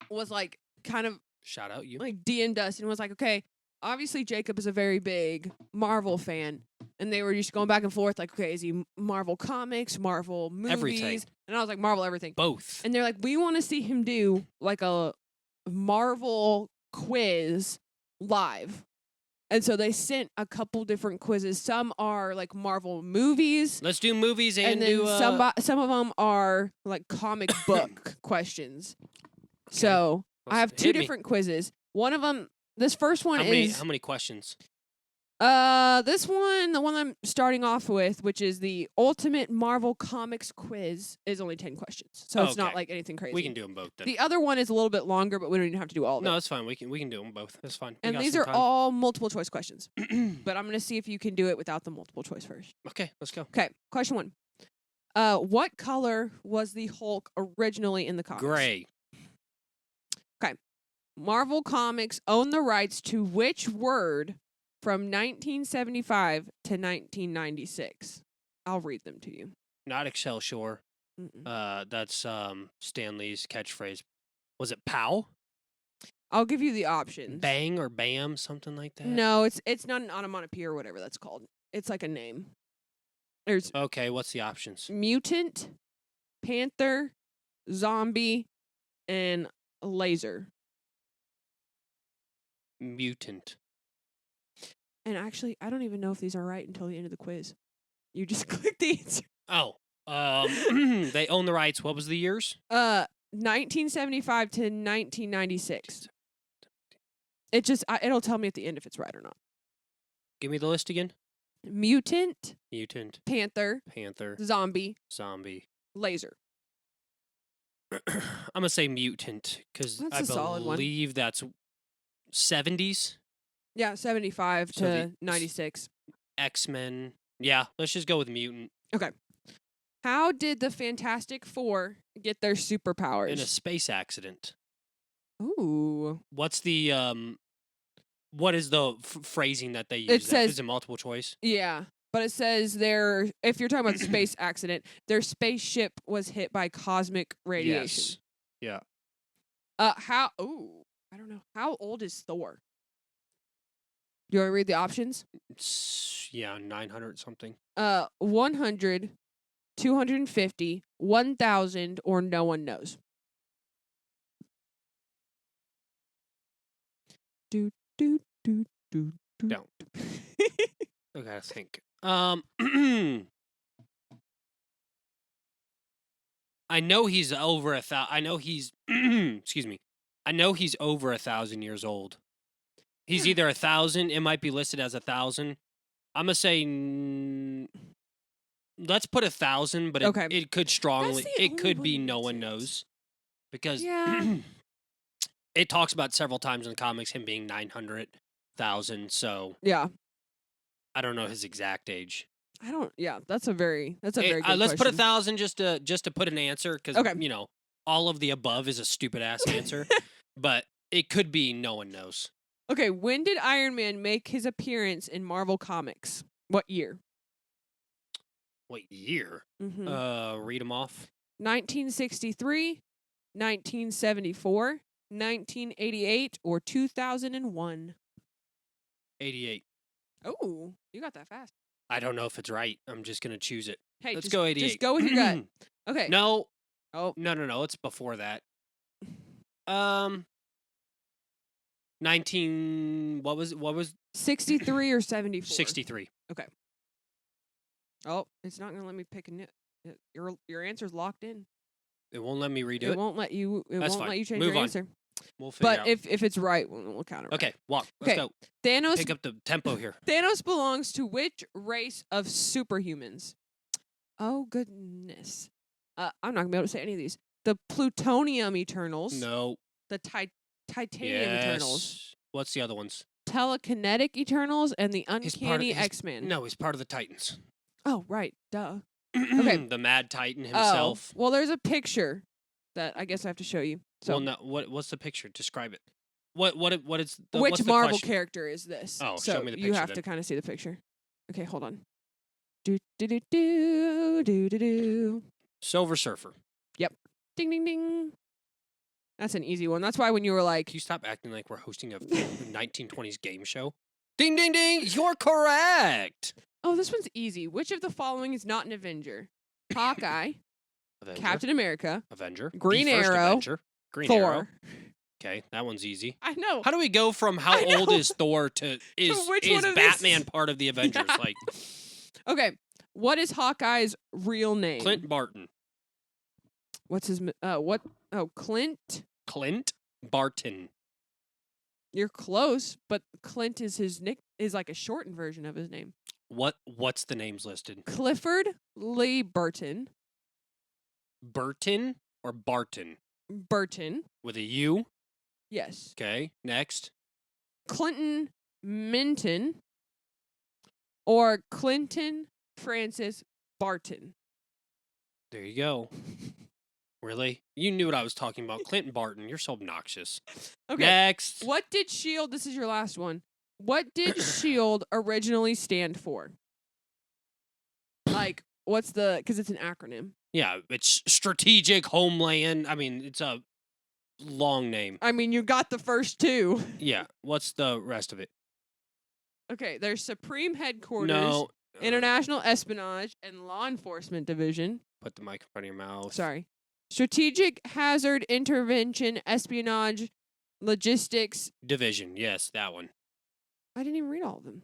was like, kind of Shout out you. like DM'd us and was like, okay, obviously Jacob is a very big Marvel fan, and they were just going back and forth like, okay, is he Marvel comics, Marvel movies? Everything. And I was like, Marvel everything. Both. And they're like, we want to see him do like a Marvel quiz live. And so they sent a couple different quizzes. Some are like Marvel movies. Let's do movies and then do some of them are like comic book questions. So I have 2 different quizzes. One of them, this first one is how many questions? this one, the one I'm starting off with, which is the Ultimate Marvel Comics Quiz, is only 10 questions. So it's not Okay. like anything crazy. We can do them both then. The other one is a little bit longer, but we don't even have to do all of it. No, it's fine. We can do them both. That's fine. We And got these some are time. all multiple choice questions. But I'm going to see if you can do it without the multiple choice first. Okay, let's go. Okay, question 1. What color was the Hulk originally in the comics? Gray. Okay. Marvel Comics owned the rights to which word from 1975 to 1996? I'll read them to you. Not Excelsior. Mm-mm. That's Stan Lee's catchphrase. Was it POW? I'll give you the options. Bang or Bam, something like that? No, it's not an onomatopoeia or whatever that's called. It's like a name. There's Okay, what's the options? mutant, panther, zombie, and laser. Mutant. And actually, I don't even know if these are right until the end of the quiz. You just click the answer. Oh, they own the rights. What was the years? 1975 to 1996. It just it'll tell me at the end if it's right or not. Give me the list again. Mutant, Mutant, panther, Panther, zombie, Zombie. laser. I'm gonna say mutant because That's I a solid one. believe that's 70s. Yeah, 75 So to the 96. X-Men. Yeah, let's just go with mutant. Okay. How did the Fantastic Four get their superpowers? In a space accident. Ooh. What's the what is the phrasing that they use? says- Is it multiple choice? Yeah. But it says if you're talking about the space accident, their spaceship was hit by cosmic radiation. Yes. I don't know. How old is Thor? Do you want to read the options? Yeah, 900 something. 100, 250, 1,000, or no one knows. Do do do do do. Don't. Okay, I think. I know he's over 1,000. I know he's excuse me. I know he's over 1,000 years old. He's either 1,000. It might be listed as 1,000. I'm gonna say let's put 1,000, but Okay. it could strongly. That's the It only could one be that no makes one sense. knows because Yeah. it talks about several times in the comics him being 900,000. So Yeah. I don't know his exact age. I don't. Yeah, that's a very good Let's put question. 1,000 just to put an answer because Okay. all of the above is a stupid ass answer, but it could be no one knows. Okay, when did Iron Man make his appearance in Marvel Comics? What year? What year? Mm-hmm. Read them off. 1963, 1974, 1988, or 2001? 88. Oh, you got that fast. I don't know if it's right. I'm just gonna choose it. Hey, Let's just, go 88. Just go with your gut. Okay. No. Oh. No. It's before that. 19. What was 63 or 74? 63? Okay. Oh, it's not gonna let me pick a new. Your answer's locked in. It won't let me redo It it. won't let you. It That's won't fine. let you change Move your on. answer. We'll figure But out. if it's right, we'll count it. Okay, walk. Let's Okay. go. Thanos. Pick up the tempo here. Thanos belongs to which race of superhumans? Oh goodness. I'm not gonna be able to say any of these. The Plutonium Eternals. No. The Titanium Eternals. Yes. What's the other ones? Telekinetic Eternals and the He's part of- Uncanny he's- X-Men. No, he's part of the Titans. Oh, right. Duh. Okay. The Mad Titan himself. Oh, well, there's a picture that I guess I have to show you. So, Well, no. What's the picture? Describe it. What is the which what's the Marvel question? character is this? Oh, so show me the you picture have then. to kind of see the picture. Okay, hold on. Do do do do do do do. Silver Surfer. Ding ding ding. That's an easy one. That's why when you were like, Can you stop acting like we're hosting a 1920s game show? Ding ding ding! You're correct. oh, this one's easy. Which of the following is not an Avenger? Hawkeye, Avenger. Captain America, Avenger. Green The first Arrow, Avenger. Green Thor. Arrow. Okay, that one's easy. I know. How do we go from how I old know. is Thor to is which one of these? Batman part of the Avengers? Yeah. Like Okay, what is Hawkeye's real name? Clint Barton. What's his what? Oh, Clint. Clint Barton. You're close, but Clint is his is like a shortened version of his name. What's the names listed? Clifford Lee Burton. Burton or Barton Burton. with a U. Yes. Okay, next. Clinton Minton. Or Clinton Francis Barton. There you go. Really? You knew what I was talking about. Clinton Barton. You're so obnoxious. Okay. Next. What did SHIELD? This is your last one. What did SHIELD originally stand for? Like, what's the? Because it's an acronym. Yeah, it's Strategic Homeland. I mean, it's a long name. I mean, you got the first two. Yeah. What's the rest of it? Okay, there's Supreme Headquarters, No. International Espionage and Law Enforcement Division. Put the mic in front of your mouth. Sorry. Strategic Hazard Intervention, Espionage, Logistics. Division. Yes, that one. I didn't even read all of them.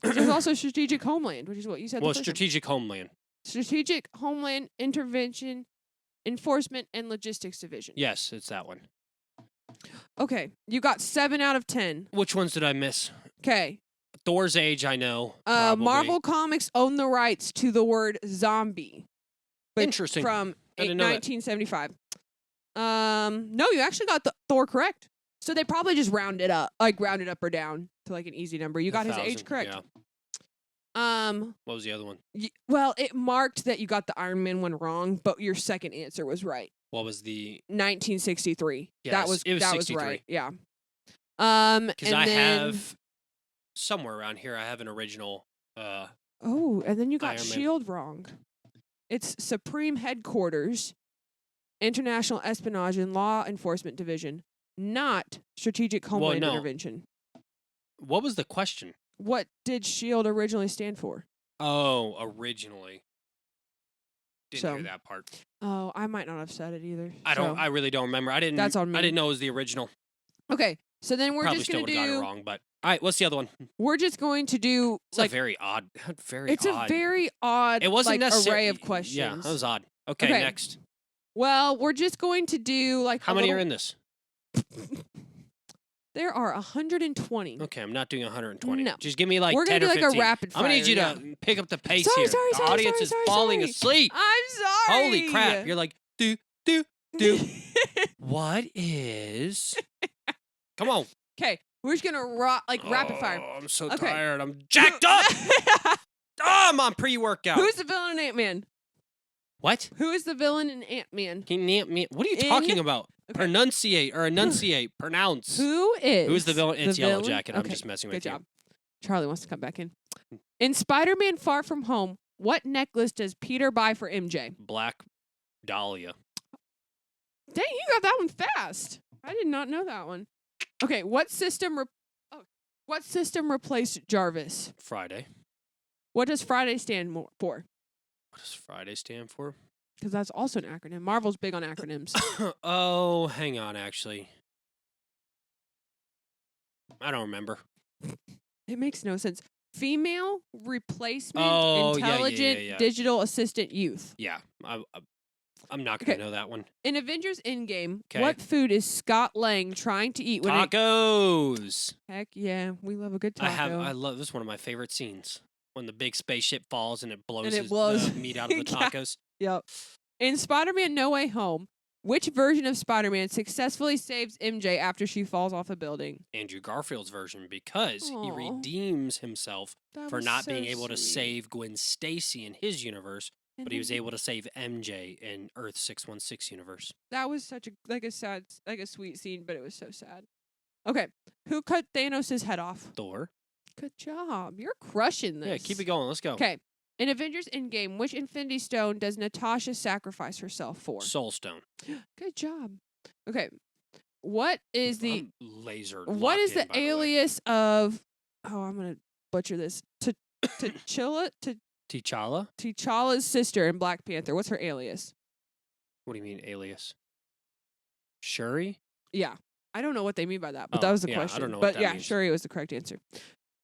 There's also Strategic Homeland, which is what you said. Well, the first time. Strategic Homeland. Strategic Homeland Intervention, Enforcement, and Logistics Division. Yes, it's that one. Okay, you got 7 out of 10. Which ones did I miss? Okay. Thor's Age, I know. Probably. Marvel Comics own the rights to the word zombie. Interesting. From I didn't know that. 1975. No, you actually got the Thor correct. So they probably just rounded up or down to like an easy number. You got his age 1,000, correct. Yeah. What was the other one? Well, it marked that you got the Iron Man one wrong, but your second answer was right. What was the? 1963. Yes, that was it was that 63. was right. Yeah. Because and I then, have somewhere around here. I have an original. Oh, and then you got Iron Man. SHIELD wrong. It's Supreme Headquarters, International Espionage and Law Enforcement Division, not Strategic Homeland no. Intervention. What was the question? What did SHIELD originally stand for? Oh, originally. Didn't So- hear that part. Oh, I might not have said it either. I don't. so- I really don't remember. I didn't. That's on me. I didn't know it was the original. Okay, so then we're Probably just still gonna would have got it do. wrong, but all right. What's the other one? We're just going to do It's like a very odd. Very it's odd. a very odd It wasn't like necessary- array of questions. Yeah, that was odd. Okay, Okay. next. Well, we're just going to do like How a many little- are in this? There are 120. Okay, I'm not doing 120. No. Just give me like We're 10 gonna or do like 15. a rapid I'm gonna need fire, you yeah. to pick up the pace Sorry, here. sorry, The sorry, audience sorry, is sorry, falling sorry. asleep. I'm sorry. Holy crap! You're like do. What is? Come on. Okay, we're just gonna rapid fire. Oh, I'm so Okay. tired. I'm jacked up. Oh, I'm on pre-workout. Who's the villain in Ant-Man? What? Who is the villain in Ant-Man? What are you In- talking about? Okay. Pronunciate or enunciate. Pronounce. Who is? Who's the villain? It's Yellow villain? Jacket. I'm Okay, just messing Good with you. job. Charlie wants to come back in. In Spider-Man: Far From Home, what necklace does Peter buy for MJ? Black Dahlia. Dang, you got that one fast. I did not know that one. Okay, what system replaced Jarvis? Friday. What does Friday stand for? What does Friday stand for? Because that's also an acronym. Marvel's big on acronyms. Oh, hang on, actually. I don't remember. It makes no sense. Female replacement Oh, yeah, yeah, intelligent yeah. digital assistant youth. Yeah. I'm not going to know that one. In Avengers Endgame, 'Kay. what food is Scott Lang trying to eat when Tacos. Heck yeah, we love a good taco. I love this is one of my favorite scenes when the big spaceship falls and it blows, And it his, blows- meat out of the Yeah. tacos. Yep. In Spider-Man No Way Home, which version of Spider-Man successfully saves MJ after she falls off a building? Andrew Garfield's version because he Aw. redeems himself That for was not so being able to sweet. save Gwen Stacy in his universe, And but he then was able to save MJ in Earth 616 universe. That was such a sad, like a sweet scene, but it was so sad. Okay, who cut Thanos' head off? Thor. Good job. You're crushing this. Yeah, keep it going. Let's go. Okay. In Avengers Endgame, which Infinity Stone does Natasha sacrifice herself for? Soul Stone. Good job. Okay. What is the I'm laser. what locked is in, the by way. alias of I'm gonna butcher this. T'Challa T'Challa? T'Challa's sister in Black Panther. What's her alias? What do you mean alias? Shuri? Yeah. I don't know what they mean by that, but Oh, that was the yeah, I question. don't know what but that yeah, means. Shuri was the correct answer.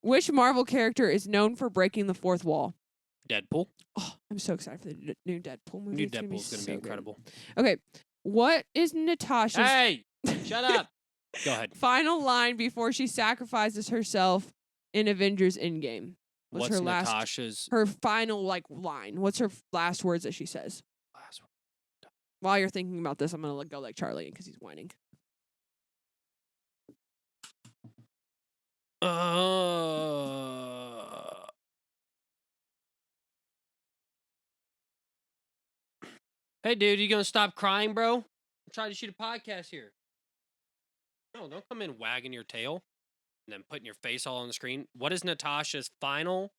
Which Marvel character is known for breaking the fourth wall? Deadpool. Oh, I'm so excited for the new Deadpool movie. New It's gonna be Deadpool's going to so be good. incredible. Okay. What is Natasha's Hey! Shut up! Go ahead. final line before she sacrifices herself in Avengers Endgame? What's her last Natasha's her final line? What's her last words that she says? last one? While you're thinking about this, I'm gonna go like Charlie because he's whining. Hey, dude, you gonna stop crying, bro? I'm trying to shoot a podcast here. No, don't come in wagging your tail and then putting your face all on the screen. What is Natasha's final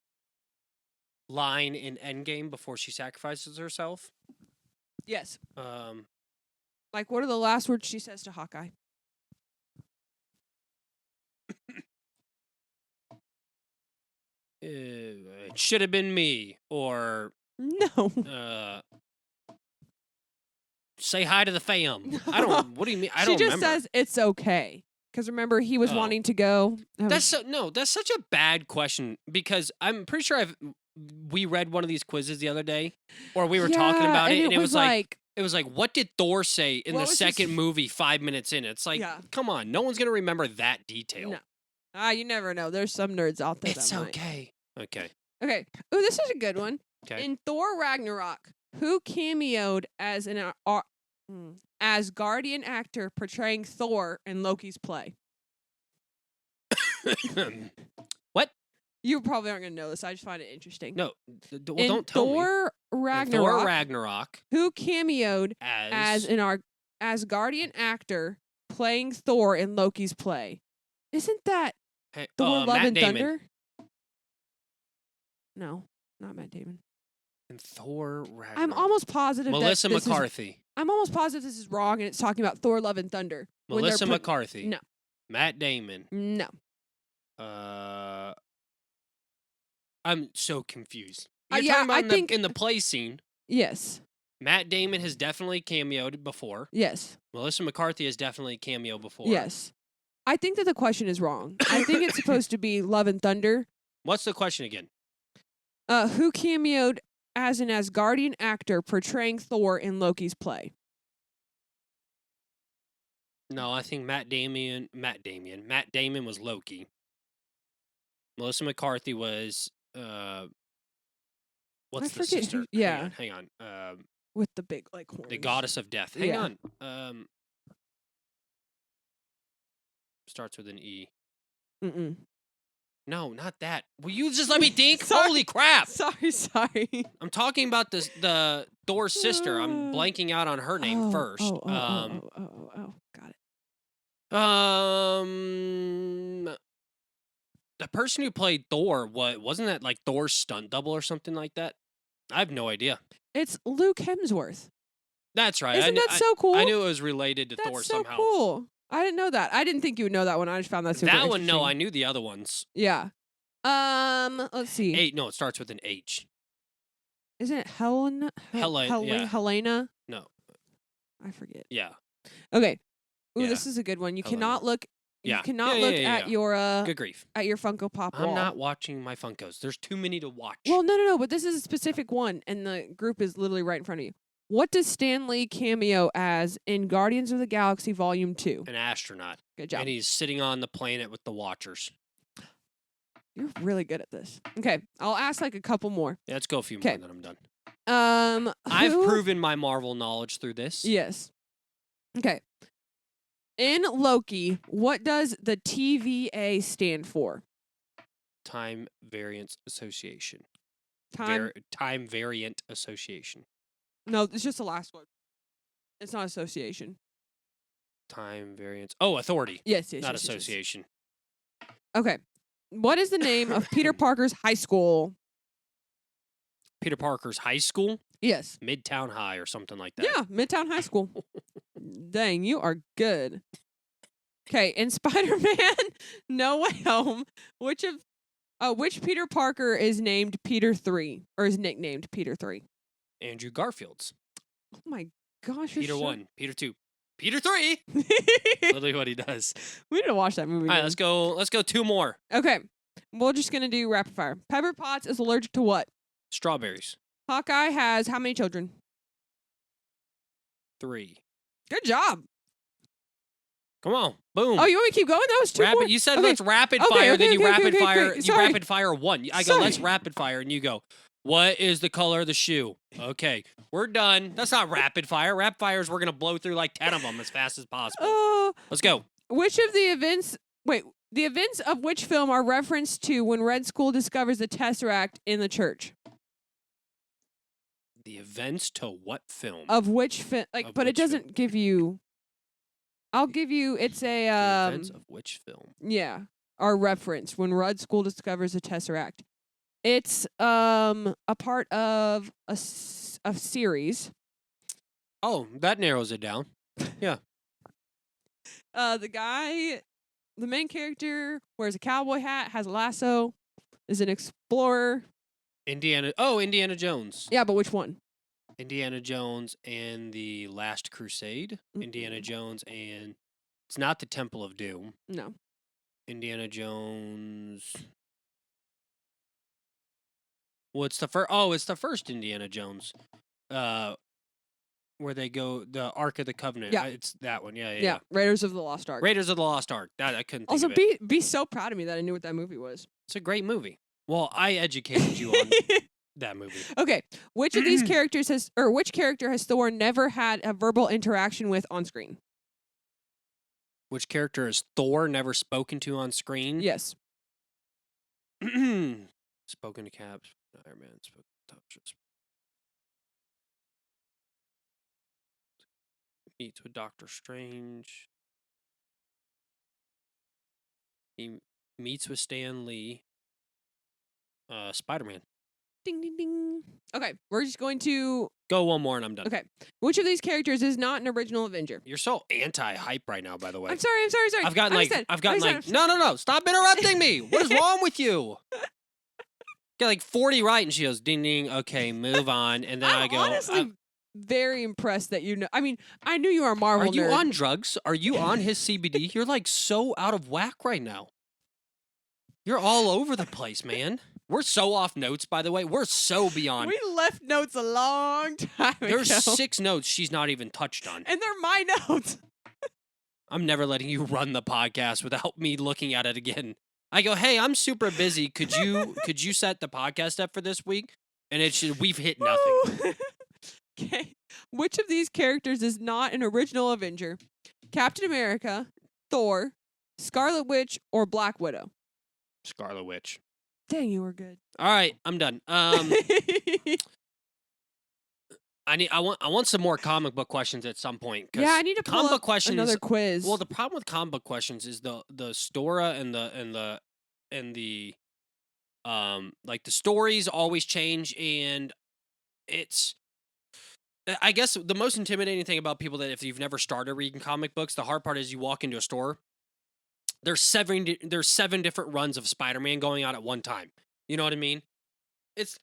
line in Endgame before she sacrifices herself? Yes. Um, Like, what are the last words she says to Hawkeye? it should have been me, or No. say hi to the fam. I don't. What do you mean? I She don't just remember. says it's okay. Because remember, he was Oh. wanting to go. That's that's such a bad question because I'm pretty sure we read one of these quizzes the other day, or we were talking Yeah, about it, and and it was like like it was like, what did Thor say in What the was his second f- movie 5 minutes in? It's like, Yeah. come on, no one's gonna remember that detail. No. You never know. There's some nerds out there. It's that might. okay. Okay. Okay. Oh, this is a good one. Okay. In Thor Ragnarok, who cameoed as an Asgardian actor portraying Thor in Loki's play? What? You probably aren't gonna know this. I just find it interesting. No. Well, In don't tell me. Thor In Ragnarok, Thor Ragnarok who cameoed as as an Asgardian actor playing Thor in Loki's play? Isn't that Hey, Thor: Love Matt and Damon. Thunder? No, not Matt Damon. In Thor Ragnarok. I'm almost positive Melissa that this McCarthy. I'm almost positive this is wrong, and it's talking about Thor: Love and Thunder. when they're Melissa put- McCarthy. No, Matt Damon. no. I'm so confused. You're Yeah, talking about I in think in the play scene. Yes, Matt Damon has definitely cameoed before. yes, Melissa McCarthy has definitely cameoed before. yes. I think that the question is wrong. I think it's supposed to be Love and Thunder. What's the question again? Who cameoed as an Asgardian actor portraying Thor in Loki's play? No, I think Matt Damon was Loki. Melissa McCarthy was what's I the forget sister? who- yeah. Hang on. With the big like horns. The goddess of death. Hang Yeah. on. Starts with an E. Mm-mm. No, not that. Will you just let me think? Sorry. Holy crap! Sorry. I'm talking about the Thor's sister. I'm blanking out on her name first. Got it. The person who played Thor, wasn't that like Thor's stunt double or something like that? I have no idea. It's Luke Hemsworth. That's right. Isn't that so cool? I knew it was related to That's Thor so somehow. cool. I didn't know that. I didn't think you would know that one. I just found that super That one, no, I interesting. knew the other ones. Yeah. Let's see. No, it starts with an H. Isn't it Helena? Yeah. Helena? No, I forget. yeah, Okay. Ooh, Yeah. this is a good one. You Helena. cannot look. Yeah. You cannot Yeah, look yeah, at yeah. your good grief. at your Funko Pop I'm wall. not watching my Funkos. There's too many to watch. Well, no. But this is a specific one, and the group is literally right in front of you. What does Stan Lee cameo as in Guardians of the Galaxy Volume 2? An astronaut. Good job. And he's sitting on the planet with the Watchers. You're really good at this. Okay, I'll ask like a couple more. Yeah, let's go a few more, 'Kay. and then I'm done. I've Who- proven my Marvel knowledge through this. Yes. Okay. In Loki, what does the TVA stand for? Time Variance Association. Time. Time Variant Association. No, it's just the last one. It's not association. Time Variance. Oh, Authority. Yes, yes, Not yes, yes, yes. association. Okay. What is the name of Peter Parker's high school? Peter Parker's high school? Yes. Midtown High or something like that. Yeah, Midtown High School. Dang, you are good. Okay, in Spider-Man No Way Home, which Peter Parker is named Peter 3 or is nicknamed Peter 3? Andrew Garfield's. Oh my gosh, you're Peter so- 1, Peter 2, Peter 3. Literally what he does. We need to watch that movie. All right, again. let's go 2 more. Okay, we're just gonna do rapid fire. Pepper Potts is allergic to what? Strawberries. Hawkeye has how many children? 3. Good job. Come on. Boom. Oh, you want me to keep going? That was 2 more. You said Okay. let's rapid Okay, fire, okay, then you okay, rapid okay, okay, fire. okay. You Sorry. rapid fire 1. I go, Sorry. let's rapid fire, and you go, what is the color of the shoe? Okay, we're done. That's not rapid fire. Rapid fire is we're gonna blow through like 10 of them as fast as possible. Let's go. Which of the events? Wait, the events of which film are referenced to when Red Skull discovers the Tesseract in the church? The events to what film? Of which film? Like, Of but it which doesn't give you. I'll give you. It's The a events of which film? yeah, our reference when Red Skull discovers the Tesseract. It's a part of a series. Oh, that narrows it down. Yeah. The main character wears a cowboy hat, has a lasso, is an explorer. Indiana Jones. Yeah, but which one? Indiana Jones and the Last Crusade. Indiana Jones and it's not the Temple of Doom. No. Indiana Jones. Well, it's the first. Oh, it's the first Indiana Jones. Where they go, the Ark of the Covenant. Yeah. It's that one. Yeah. Yeah, Raiders of the Lost Ark. Raiders of the Lost Ark. That I couldn't think Also, of it. be so proud of me that I knew what that movie was. It's a great movie. Well, I educated you on that movie. Okay, which of these characters which character has Thor never had a verbal interaction with on screen? Which character has Thor never spoken to on screen? Yes. Spoken to Caps. Iron Man. Spoken to meets with Doctor Strange. He meets with Stan Lee. Spider-Man. Ding ding ding. Okay, we're just going to Go one more and I'm done. Okay. Which of these characters is not an original Avenger? You're so anti-hype right now, by the way. I'm sorry. I've gotten Understand. no. Stop interrupting me. What is wrong with you? Got like 40 right, and she goes, ding ding. Okay, move on. And then I go, honestly very impressed that you know. I mean, I knew you were a Marvel are you nerd. on drugs? Are you on his CBD? You're like so out of whack right now. You're all over the place, man. We're so off notes, by the way. We're so beyond. We left notes a long time There's ago. 6 notes she's not even touched on. And they're my notes. I'm never letting you run the podcast without me looking at it again. I go, hey, I'm super busy. Could you set the podcast up for this week? And we've hit nothing. Okay. Which of these characters is not an original Avenger? Captain America, Thor, Scarlet Witch, or Black Widow? Scarlet Witch. Dang, you were good. All right, I'm done. I want some more comic book questions at some point. 'Cause Yeah, I need to pull comic book up questions. another quiz. Well, the problem with comic book questions is the Stora and the like the stories always change, and it's. I guess the most intimidating thing about people that if you've never started reading comic books, the hard part is you walk into a store. There's 7 different runs of Spider-Man going on at one time. You know what I mean? It's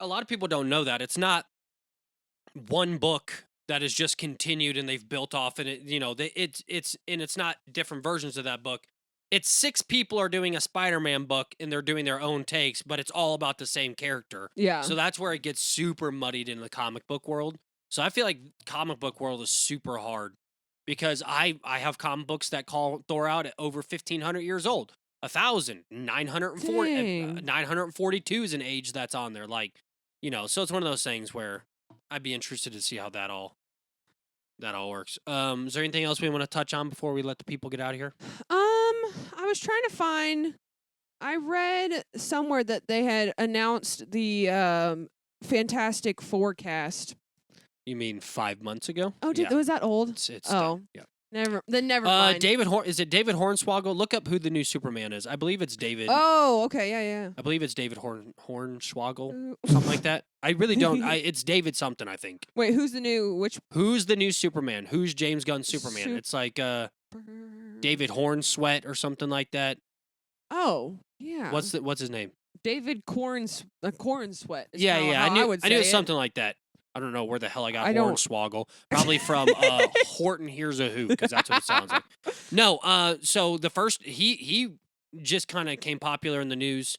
a lot of people don't know that. It's not one book that is just continued and they've built off and it's not different versions of that book. It's 6 people are doing a Spider-Man book and they're doing their own takes, but it's all about the same character. Yeah. So that's where it gets super muddied in the comic book world. So I feel like comic book world is super hard because I have comic books that call Thor out at over 1,500 years old. 1,000, 942 is an age that's on there. Like, so it's one of those things where I'd be interested to see how that all works. Is there anything else we want to touch on before we let the people get out of here? I was trying to find. I read somewhere that they had announced the Fantastic Four cast. You mean 5 months ago? Oh, was that old? It's done. Yeah. Never mind. Is it David Hornswoggle? Look up who the new Superman is. I believe it's David. Oh, okay, yeah. I believe it's David Hornswoggle, something like that. I really don't. It's David something, I think. Wait, who's the new Superman? Who's James Gunn's Superman? It's like David Hornsweat or something like that. Oh, yeah. What's his name? David Cornsweat. Yeah. I knew it was something like that. I don't know where the hell I got Hornswoggle. Probably from Horton Hears a Who, because that's what it sounds like. No, so the first, he just kind of came popular in the news.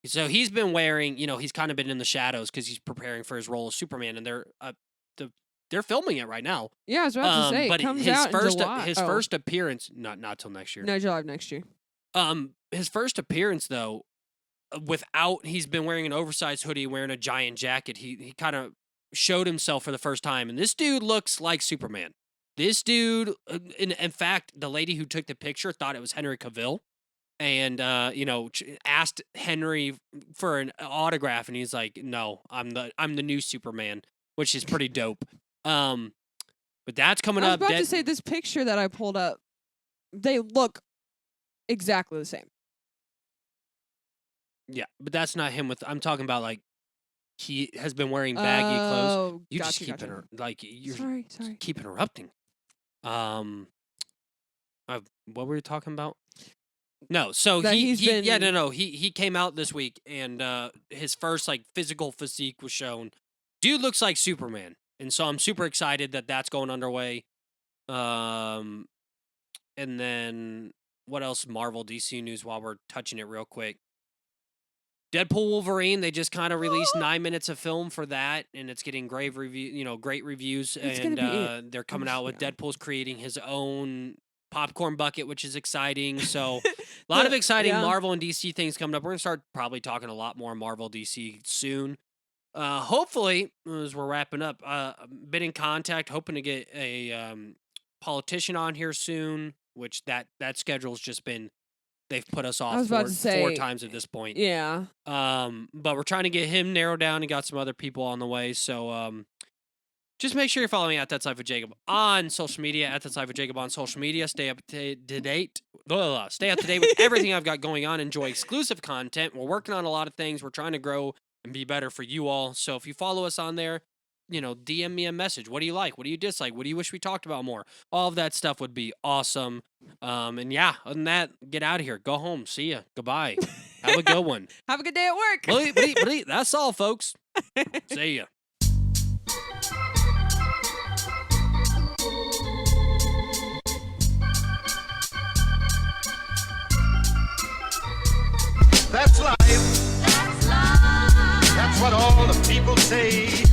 So he's been wearing, he's kind of been in the shadows because he's preparing for his role as Superman, and they're filming it right now. Yeah, I was about to say, but it comes out in July. His first appearance, not till next year. No, July of next year. His first appearance, though, he's been wearing an oversized hoodie, wearing a giant jacket. He kind of showed himself for the first time, and this dude looks like Superman. This dude, in fact, the lady who took the picture thought it was Henry Cavill, and asked Henry for an autograph, and he's like, "No, I'm the new Superman," which is pretty dope. But that's coming up. I was about to say, this picture that I pulled up, they look exactly the same. Yeah, but that's not him. I'm talking about like. He has been wearing baggy clothes. You just keep keep interrupting. What were you talking about? No, so he came out this week, and his first like physical physique was shown. Dude looks like Superman, and so I'm super excited that that's going underway. And then what else? Marvel, DC news. While we're touching it real quick. Deadpool Wolverine, they just kind of released 9 minutes of film for that, and it's getting great reviews. And they're coming out with Deadpool's creating his own popcorn bucket, which is exciting. So a lot of exciting Marvel and DC things coming up. We're gonna start probably talking a lot more Marvel DC soon. Hopefully, as we're wrapping up, been in contact, hoping to get a politician on here soon. Which that schedule's just been. They've put us off 4 times at this point. Yeah. But we're trying to get him narrowed down and got some other people on the way. So just make sure you're following at That's Life with Jacob on social media, at That's Life with Jacob on social media. Stay up to date. Stay up to date with everything I've got going on. Enjoy exclusive content. We're working on a lot of things. We're trying to grow and be better for you all. So if you follow us on there, DM me a message. What do you like? What do you dislike? What do you wish we talked about more? All of that stuff would be awesome. And yeah, other than that, get out of here. Go home. See ya. Goodbye. Have a good one. Have a good day at work. That's all, folks. See ya. That's life. That's life. That's what all the people say.